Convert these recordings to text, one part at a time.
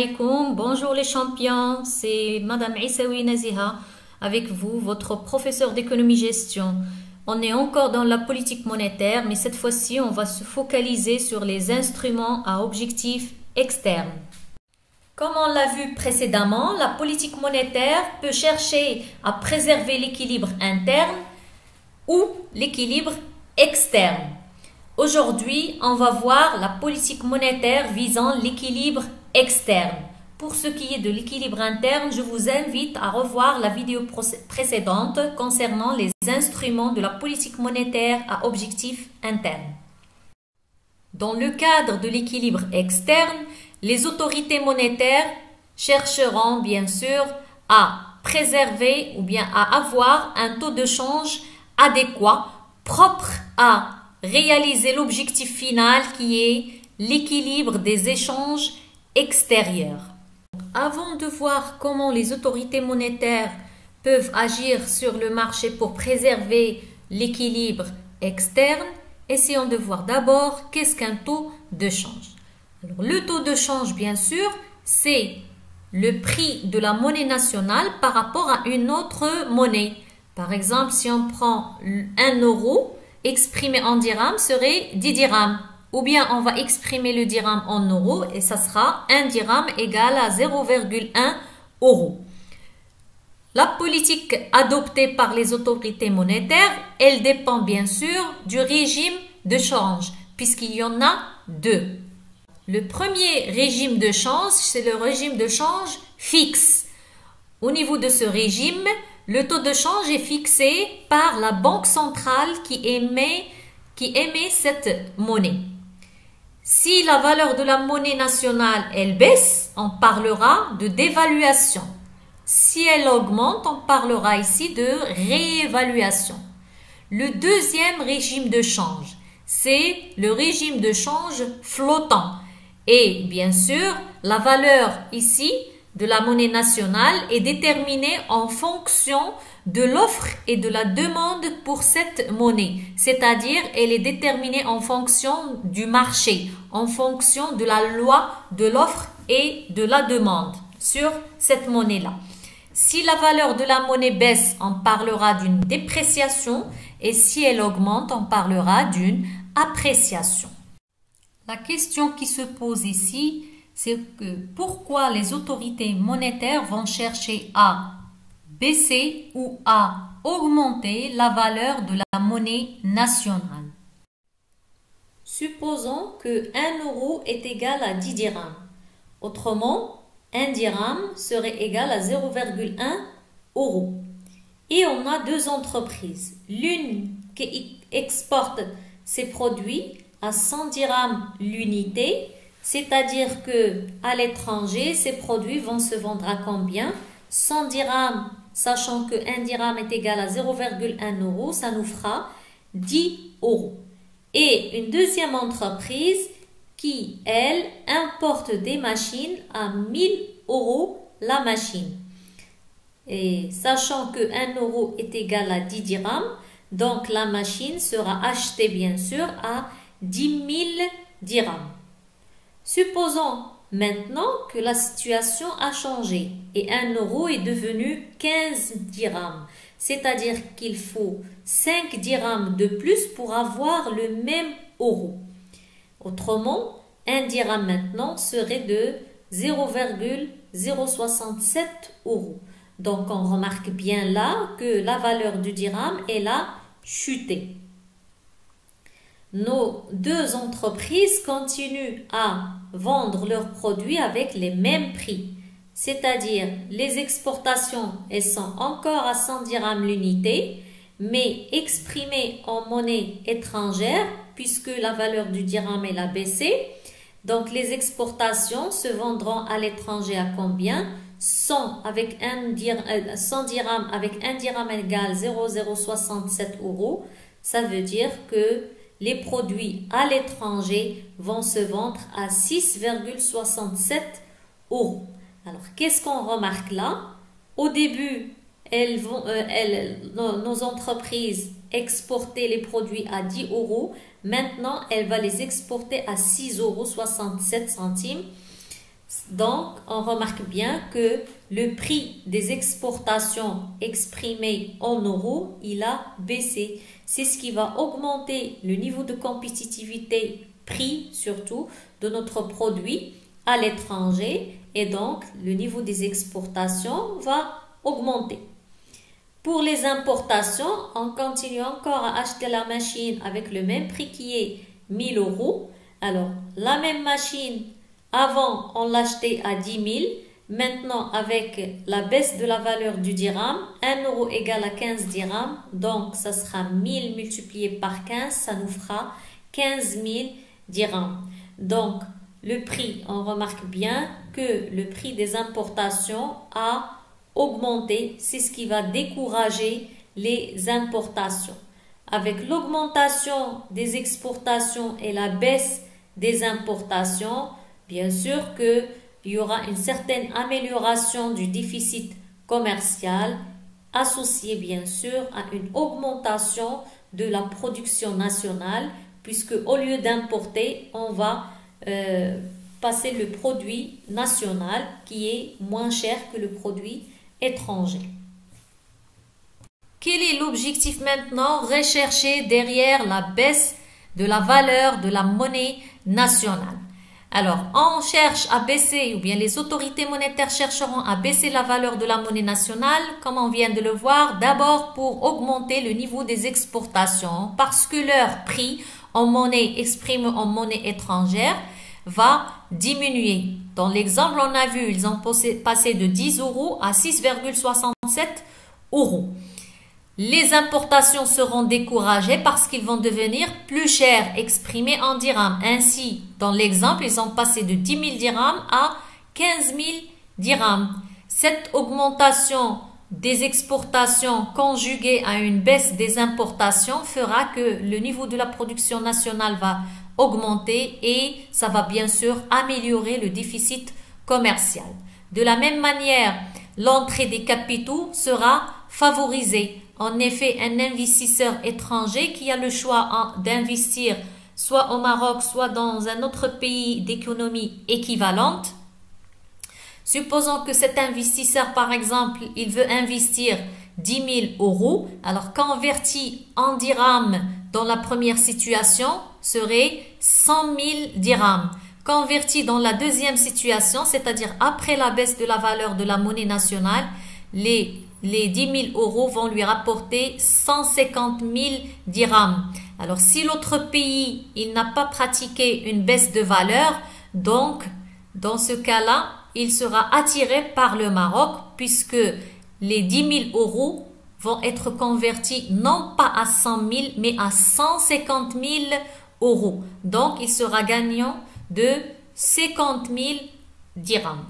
alaikum, bonjour les champions, c'est Madame Issaoui Naziha avec vous, votre professeur d'économie-gestion. On est encore dans la politique monétaire, mais cette fois-ci, on va se focaliser sur les instruments à objectifs externes. Comme on l'a vu précédemment, la politique monétaire peut chercher à préserver l'équilibre interne ou l'équilibre externe. Aujourd'hui, on va voir la politique monétaire visant l'équilibre externe. Pour ce qui est de l'équilibre interne, je vous invite à revoir la vidéo précédente concernant les instruments de la politique monétaire à objectif interne. Dans le cadre de l'équilibre externe, les autorités monétaires chercheront bien sûr à préserver ou bien à avoir un taux de change adéquat, propre à réaliser l'objectif final qui est l'équilibre des échanges extérieurs. Avant de voir comment les autorités monétaires peuvent agir sur le marché pour préserver l'équilibre externe, essayons de voir d'abord qu'est-ce qu'un taux de change. Alors, le taux de change, bien sûr, c'est le prix de la monnaie nationale par rapport à une autre monnaie. Par exemple, si on prend 1 euro, exprimé en dirham serait 10 dirhams. Ou bien on va exprimer le dirham en euros et ça sera 1 dirham égal à 0,1 euro. La politique adoptée par les autorités monétaires, elle dépend bien sûr du régime de change, puisqu'il y en a deux. Le premier régime de change, c'est le régime de change fixe. Au niveau de ce régime, le taux de change est fixé par la banque centrale qui émet cette monnaie. Si la valeur de la monnaie nationale, elle baisse, on parlera de dévaluation. Si elle augmente, on parlera ici de réévaluation. Le deuxième régime de change, c'est le régime de change flottant. Et bien sûr, la valeur ici de la monnaie nationale est déterminée en fonction de l'offre et de la demande pour cette monnaie. C'est-à-dire, elle est déterminée en fonction du marché, en fonction de la loi de l'offre et de la demande sur cette monnaie-là. Si la valeur de la monnaie baisse, on parlera d'une dépréciation et si elle augmente, on parlera d'une appréciation. La question qui se pose ici, c'est que pourquoi les autorités monétaires vont chercher à baisser ou à augmenter la valeur de la monnaie nationale. Supposons que 1 euro est égal à 10 dirhams. Autrement, 1 dirham serait égal à 0,1 euro. Et on a deux entreprises. L'une qui exporte ses produits à 100 dirhams l'unité, c'est-à-dire que à l'étranger, ces produits vont se vendre à combien? 100 dirhams, sachant que 1 dirham est égal à 0,1 euro, ça nous fera 10 euros. Et une deuxième entreprise qui, elle, importe des machines à 1000 euros la machine. Et sachant que 1 euro est égal à 10 dirhams, donc la machine sera achetée bien sûr à 10 000 dirhams. Supposons maintenant que la situation a changé et 1 euro est devenu 15 dirhams. C'est-à-dire qu'il faut 5 dirhams de plus pour avoir le même euro. Autrement, 1 dirham maintenant serait de 0,067 euros. Donc on remarque bien là que la valeur du dirham, elle a chuté. Nos deux entreprises continuent à vendre leurs produits avec les mêmes prix. C'est-à-dire, les exportations, elles sont encore à 100 dirhams l'unité, mais exprimées en monnaie étrangère, puisque la valeur du dirham, elle a baissé. Donc, les exportations se vendront à l'étranger à combien? 100 dirhams avec 1 dirham égale 0,067 euros. Ça veut dire que les produits à l'étranger vont se vendre à 6,67 euros. Alors, qu'est-ce qu'on remarque là? Au début, nos entreprises exportaient les produits à 10 euros. Maintenant, elle va les exporter à 6,67 euros. Donc, on remarque bien que le prix des exportations exprimé en euros, il a baissé. C'est ce qui va augmenter le niveau de compétitivité, prix surtout, de notre produit à l'étranger et donc le niveau des exportations va augmenter. Pour les importations, on continue encore à acheter la machine avec le même prix qui est 1000 euros. Alors, la même machine, avant, on l'achetait à 10 000. Maintenant, avec la baisse de la valeur du dirham, 1 euro égale à 15 dirhams. Donc, ça sera 1000 multiplié par 15, ça nous fera 15 000 dirhams. Donc, le prix, on remarque bien que le prix des importations a augmenté. C'est ce qui va décourager les importations. Avec l'augmentation des exportations et la baisse des importations, bien sûr qu'il y aura une certaine amélioration du déficit commercial associée bien sûr à une augmentation de la production nationale puisque au lieu d'importer, on va passer le produit national qui est moins cher que le produit étranger. Quel est l'objectif maintenant recherché derrière la baisse de la valeur de la monnaie nationale? Alors, on cherche à baisser, ou bien les autorités monétaires chercheront à baisser la valeur de la monnaie nationale, comme on vient de le voir, d'abord pour augmenter le niveau des exportations, parce que leur prix en monnaie exprimé en monnaie étrangère va diminuer. Dans l'exemple, on a vu, ils ont passé de 10 euros à 6,67 euros. Les importations seront découragées parce qu'ils vont devenir plus chers, exprimés en dirhams. Ainsi, dans l'exemple, ils ont passé de 10 000 dirhams à 15 000 dirhams. Cette augmentation des exportations conjuguée à une baisse des importations fera que le niveau de la production nationale va augmenter et ça va bien sûr améliorer le déficit commercial. De la même manière, l'entrée des capitaux sera favorisée. En effet, un investisseur étranger qui a le choix d'investir soit au Maroc, soit dans un autre pays d'économie équivalente, supposons que cet investisseur, par exemple, il veut investir 10 000 euros, alors converti en dirhams dans la première situation serait 100 000 dirhams. Converti dans la deuxième situation, c'est-à-dire après la baisse de la valeur de la monnaie nationale, les 10 000 euros vont lui rapporter 150 000 dirhams. Alors, si l'autre pays, il n'a pas pratiqué une baisse de valeur, donc, dans ce cas-là, il sera attiré par le Maroc puisque les 10 000 euros vont être convertis non pas à 100 000, mais à 150 000 euros. Donc, il sera gagnant de 50 000 dirhams.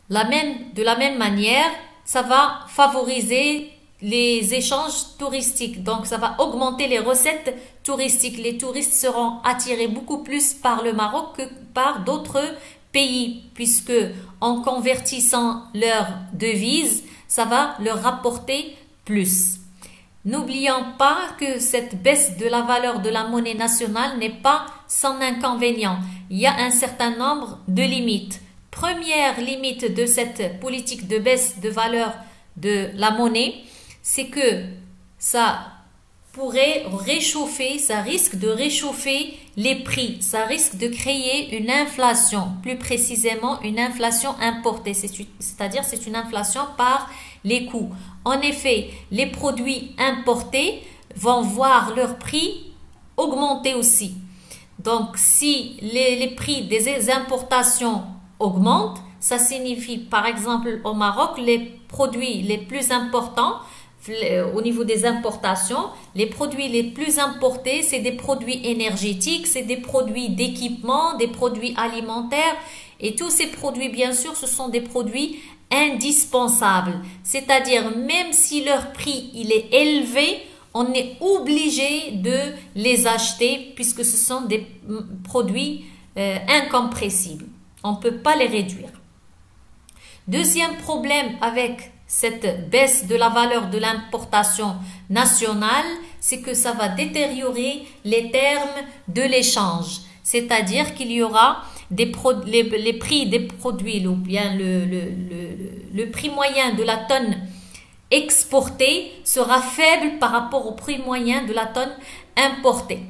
De la même manière, ça va favoriser les échanges touristiques. Donc, ça va augmenter les recettes touristiques. Les touristes seront attirés beaucoup plus par le Maroc que par d'autres pays, puisque en convertissant leur devise, ça va leur rapporter plus. N'oublions pas que cette baisse de la valeur de la monnaie nationale n'est pas sans inconvénient. Il y a un certain nombre de limites. Première limite de cette politique de baisse de valeur de la monnaie, c'est que ça pourrait réchauffer, ça risque de réchauffer les prix, ça risque de créer une inflation, plus précisément une inflation importée, c'est-à-dire c'est une inflation par les coûts. En effet, les produits importés vont voir leur prix augmenter aussi. Donc, si les prix des importations augmentent, ça signifie par exemple au Maroc, les produits les plus importants au niveau des importations, les produits les plus importés, c'est des produits énergétiques, c'est des produits d'équipement, des produits alimentaires et tous ces produits bien sûr ce sont des produits indispensables, c'est-à-dire même si leur prix il est élevé, on est obligé de les acheter puisque ce sont des produits incompressibles. On ne peut pas les réduire. Deuxième problème avec cette baisse de la valeur de l'importation nationale, c'est que ça va détériorer les termes de l'échange. C'est-à-dire qu'il y aura les prix des produits ou bien le prix moyen de la tonne exportée sera faible par rapport au prix moyen de la tonne importée.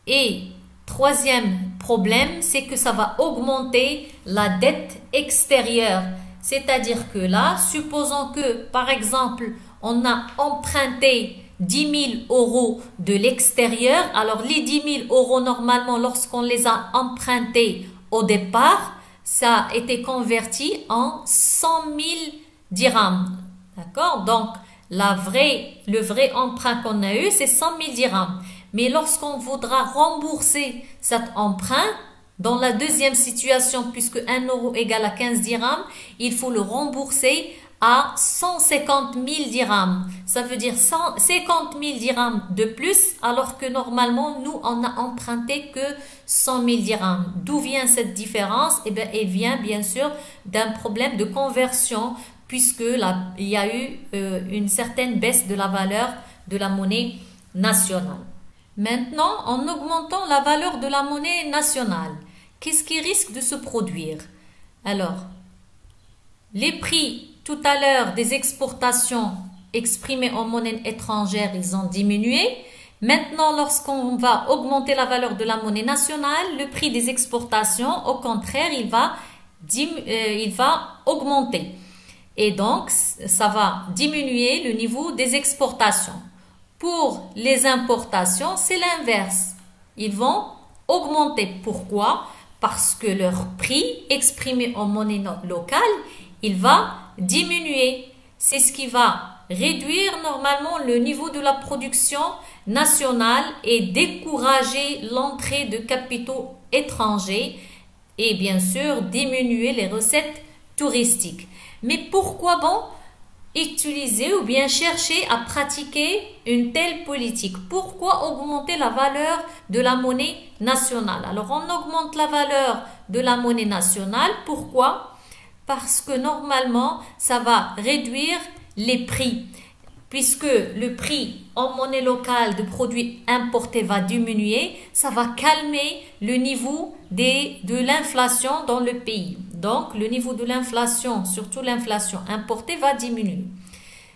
Et troisième problème, c'est que ça va augmenter la dette extérieure. C'est-à-dire que là, supposons que, par exemple, on a emprunté 10 000 euros de l'extérieur. Alors, les 10 000 euros, normalement, lorsqu'on les a empruntés au départ, ça a été converti en 100 000 dirhams. D'accord? Donc, le vrai emprunt qu'on a eu, c'est 100 000 dirhams. Mais lorsqu'on voudra rembourser cet emprunt, dans la deuxième situation, puisque 1 euro égale à 15 dirhams, il faut le rembourser à 150 000 dirhams. Ça veut dire 50 000 dirhams de plus, alors que normalement, nous, on n'a emprunté que 100 000 dirhams. D'où vient cette différence? Eh bien, elle vient bien sûr d'un problème de conversion, puisque il y a eu une certaine baisse de la valeur de la monnaie nationale. Maintenant, en augmentant la valeur de la monnaie nationale, qu'est-ce qui risque de se produire? Alors, les prix tout à l'heure des exportations exprimées en monnaie étrangère, ils ont diminué. Maintenant, lorsqu'on va augmenter la valeur de la monnaie nationale, le prix des exportations, au contraire, il va augmenter. Et donc, ça va diminuer le niveau des exportations. Pour les importations, c'est l'inverse. Ils vont augmenter. Pourquoi? Parce que leur prix exprimé en monnaie locale, il va diminuer. C'est ce qui va réduire normalement le niveau de la production nationale et décourager l'entrée de capitaux étrangers et bien sûr diminuer les recettes touristiques. Mais pourquoi utiliser ou bien chercher à pratiquer une telle politique? Pourquoi augmenter la valeur de la monnaie nationale? Alors, on augmente la valeur de la monnaie nationale. Pourquoi? Parce que normalement, ça va réduire les prix. Puisque le prix en monnaie locale de produits importés va diminuer, ça va calmer le niveau de l'inflation dans le pays. Donc, le niveau de l'inflation, surtout l'inflation importée, va diminuer.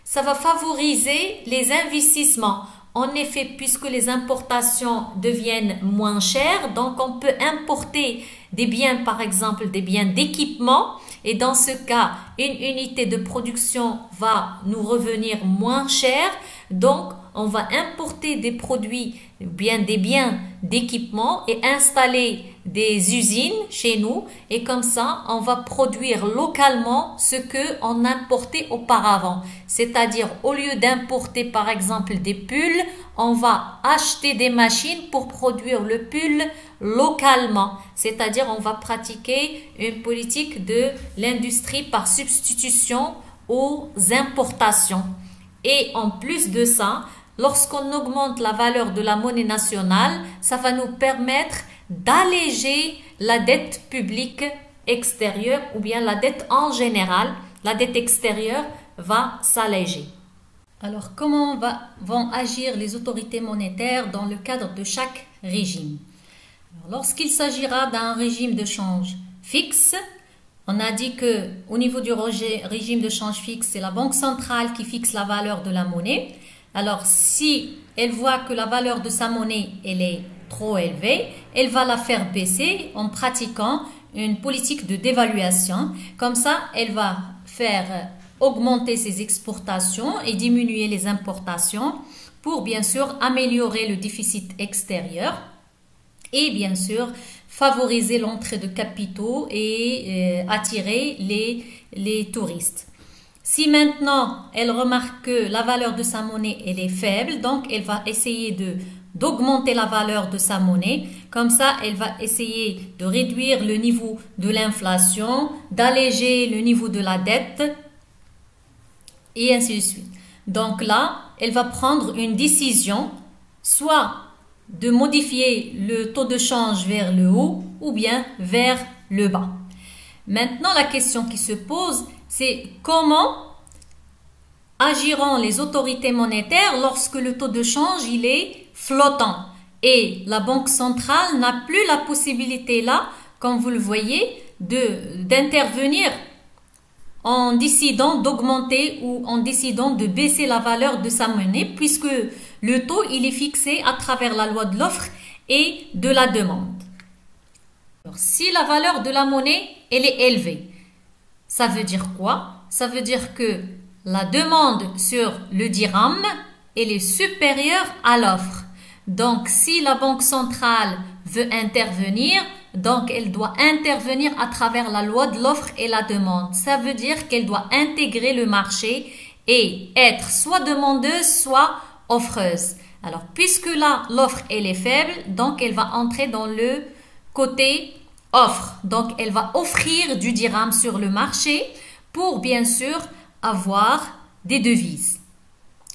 Ça va favoriser les investissements. En effet, puisque les importations deviennent moins chères, donc on peut importer des biens, par exemple, des biens d'équipement. Et dans ce cas, une unité de production va nous revenir moins cher. Donc, on va importer des produits, des biens d'équipement et installer des usines chez nous. Et comme ça, on va produire localement ce qu'on importait auparavant. C'est-à-dire, au lieu d'importer par exemple des pulls, on va acheter des machines pour produire le pull localement. C'est-à-dire, on va pratiquer une politique de l'industrie par substitution aux importations. Et en plus de ça, lorsqu'on augmente la valeur de la monnaie nationale, ça va nous permettre d'alléger la dette publique extérieure ou bien la dette en général. La dette extérieure va s'alléger. Alors, comment vont agir les autorités monétaires dans le cadre de chaque régime? Lorsqu'il s'agira d'un régime de change fixe, on a dit que au niveau du régime de change fixe, c'est la banque centrale qui fixe la valeur de la monnaie. Alors, si elle voit que la valeur de sa monnaie elle est trop élevée, elle va la faire baisser en pratiquant une politique de dévaluation. Comme ça, elle va faire augmenter ses exportations et diminuer les importations pour bien sûr améliorer le déficit extérieur et bien sûr favoriser l'entrée de capitaux et attirer les touristes. Si maintenant elle remarque que la valeur de sa monnaie elle est faible, donc elle va essayer d'augmenter la valeur de sa monnaie. Comme ça, elle va essayer de réduire le niveau de l'inflation, d'alléger le niveau de la dette et ainsi de suite. Donc là, elle va prendre une décision, soit de modifier le taux de change vers le haut ou bien vers le bas. Maintenant, la question qui se pose, c'est comment agiront les autorités monétaires lorsque le taux de change il est flottant. Et la Banque centrale n'a plus la possibilité là, comme vous le voyez, d'intervenir en décidant d'augmenter ou en décidant de baisser la valeur de sa monnaie, puisque le taux il est fixé à travers la loi de l'offre et de la demande. Alors, si la valeur de la monnaie elle est élevée, ça veut dire quoi? Ça veut dire que la demande sur le dirham elle est supérieure à l'offre. Donc, si la Banque centrale veut intervenir, donc elle doit intervenir à travers la loi de l'offre et la demande. Ça veut dire qu'elle doit intégrer le marché et être soit demandeuse, soit offreuse. Alors, puisque là, l'offre elle est faible, donc elle va entrer dans le côté offre. Donc, elle va offrir du dirham sur le marché pour bien sûr avoir des devises.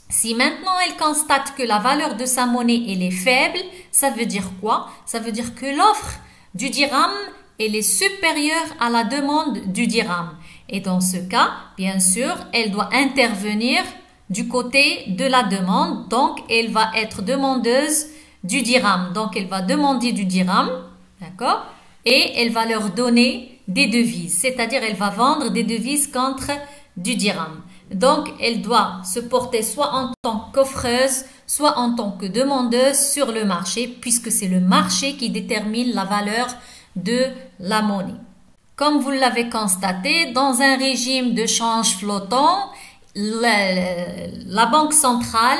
Si maintenant elle constate que la valeur de sa monnaie elle est faible, ça veut dire quoi? Ça veut dire que l'offre du dirham elle est supérieure à la demande du dirham. Et dans ce cas, bien sûr, elle doit intervenir du côté de la demande. Donc, elle va être demandeuse du dirham. Donc, elle va demander du dirham, d'accord? Et elle va leur donner des devises. C'est-à-dire, elle va vendre des devises contre du dirham. Donc, elle doit se porter soit en tant qu'offreuse, soit en tant que demandeuse sur le marché, puisque c'est le marché qui détermine la valeur de la monnaie. Comme vous l'avez constaté, dans un régime de change flottant, la Banque centrale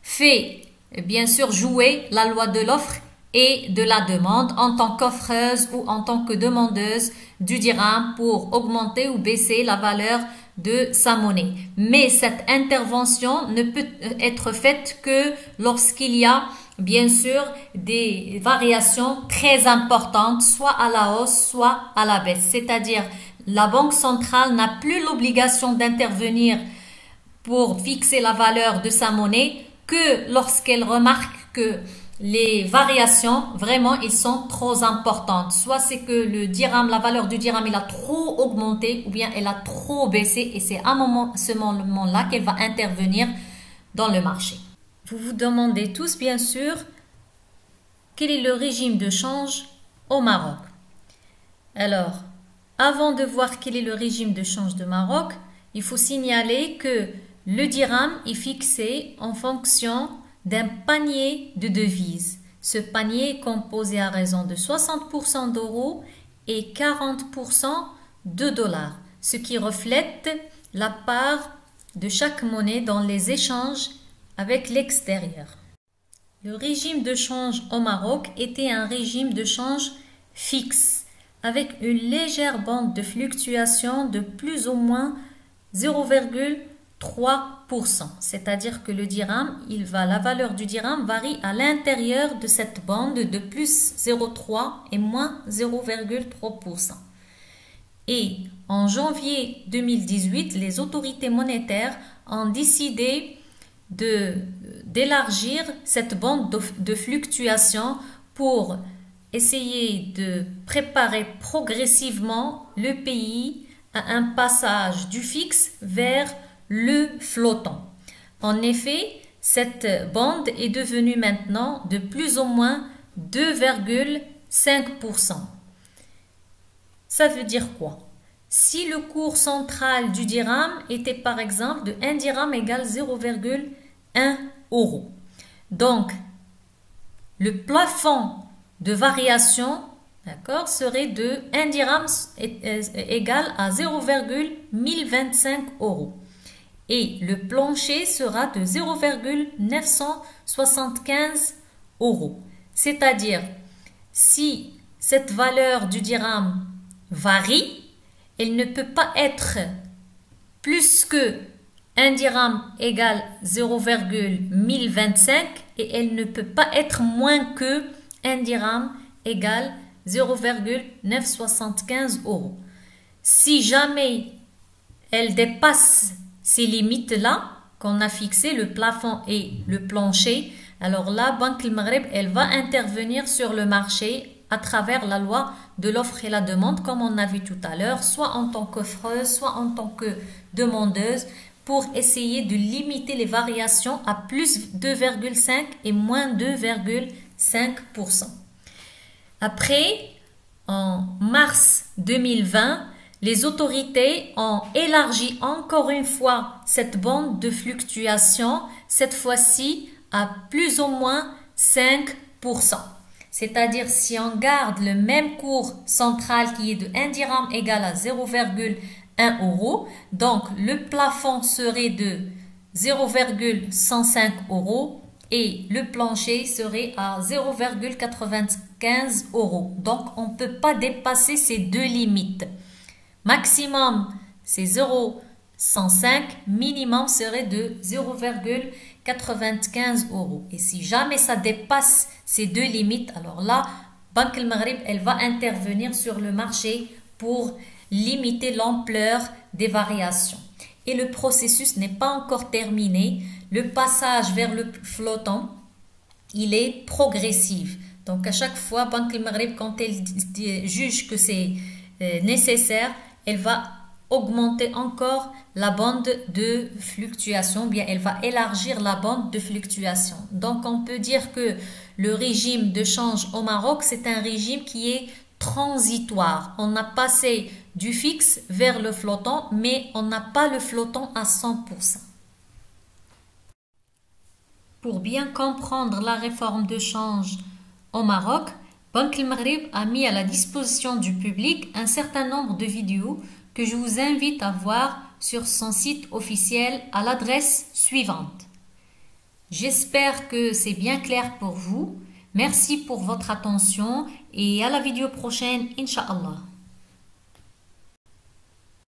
fait bien sûr jouer la loi de l'offre et de la demande en tant qu'offreuse ou en tant que demandeuse du dirham pour augmenter ou baisser la valeur de sa monnaie. Mais cette intervention ne peut être faite que lorsqu'il y a bien sûr des variations très importantes, soit à la hausse, soit à la baisse. C'est-à-dire, la Banque centrale n'a plus l'obligation d'intervenir pour fixer la valeur de sa monnaie que lorsqu'elle remarque que les variations, vraiment, ils sont trop importantes. Soit c'est que le dirham, la valeur du dirham, il a trop augmenté ou bien elle a trop baissé et c'est à ce moment-là qu'elle va intervenir dans le marché. Vous vous demandez tous, bien sûr, quel est le régime de change au Maroc. Alors, avant de voir quel est le régime de change du Maroc, il faut signaler que le dirham est fixé en fonction d'un panier de devises. Ce panier est composé à raison de 60% d'euros et 40% de dollars, ce qui reflète la part de chaque monnaie dans les échanges avec l'extérieur. Le régime de change au Maroc était un régime de change fixe, avec une légère bande de fluctuation de plus ou moins 0,3%. C'est-à-dire que le dirham, la valeur du dirham varie à l'intérieur de cette bande de plus 0,3 et moins 0,3%. Et en janvier 2018, les autorités monétaires ont décidé d'élargir cette bande de fluctuation pour essayer de préparer progressivement le pays à un passage du fixe vers le flottant. En effet, cette bande est devenue maintenant de plus ou moins 2,5%. Ça veut dire quoi? Si le cours central du dirham était par exemple de 1 dirham égale 0,1 euro. Donc, le plafond de variation, d'accord, serait de 1 dirham égale à 0,1025 euros. Et le plancher sera de 0,975 euros. C'est-à-dire, si cette valeur du dirham varie, elle ne peut pas être plus que 1 dirham égale 0,1025 et elle ne peut pas être moins que 1 dirham égale 0,975 euros. Si jamais elle dépasse ces limites-là qu'on a fixées, le plafond et le plancher, alors là, Banque El Maghreb, elle va intervenir sur le marché à travers la loi de l'offre et la demande, comme on a vu tout à l'heure, soit en tant qu'offreuse, soit en tant que demandeuse, pour essayer de limiter les variations à plus 2,5 et moins 2,5%. 5%. Après, en mars 2020, les autorités ont élargi encore une fois cette bande de fluctuation, cette fois-ci à plus ou moins 5%. C'est-à-dire si on garde le même cours central qui est de 1 dirham égal à 0,1 euro, donc le plafond serait de 0,105 euros et le plancher serait à 0,95 euros. Donc on ne peut pas dépasser ces deux limites. Maximum c'est 0,105, minimum serait de 0,95 euros. Et si jamais ça dépasse ces deux limites, alors là, Banque El Maghreb, elle va intervenir sur le marché pour limiter l'ampleur des variations. Et le processus n'est pas encore terminé. Le passage vers le flottant, il est progressif. Donc à chaque fois, Banque El Maghreb, quand elle juge que c'est nécessaire, elle va augmenter encore la bande de fluctuation, bien elle va élargir la bande de fluctuation. Donc on peut dire que le régime de change au Maroc, c'est un régime qui est transitoire. On a passé du fixe vers le flottant, mais on n'a pas le flottant à 100%. Pour bien comprendre la réforme de change au Maroc, Banque El Maghreb a mis à la disposition du public un certain nombre de vidéos que je vous invite à voir sur son site officiel à l'adresse suivante. J'espère que c'est bien clair pour vous. Merci pour votre attention et à la vidéo prochaine, Inch'Allah.